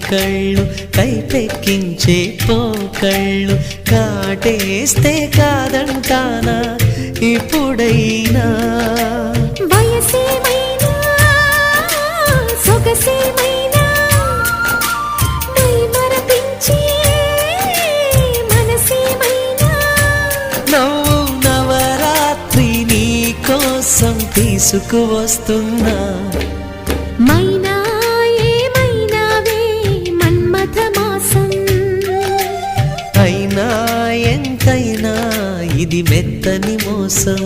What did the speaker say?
కళ్ళు కైపెక్కించే పోకళ్ళు కాటేస్తే కాదంటానా ఇప్పుడైనా వయసేమైనా సొగసేమైనా మరపించే మనసేమైనా నవ్వు నవరాత్రి నీ కోసం తీసుకువస్తున్నా మైనా ఏమైనావే మన్మథ మాసం అయినా ఎంతైనా ఇది మెత్తని మోసం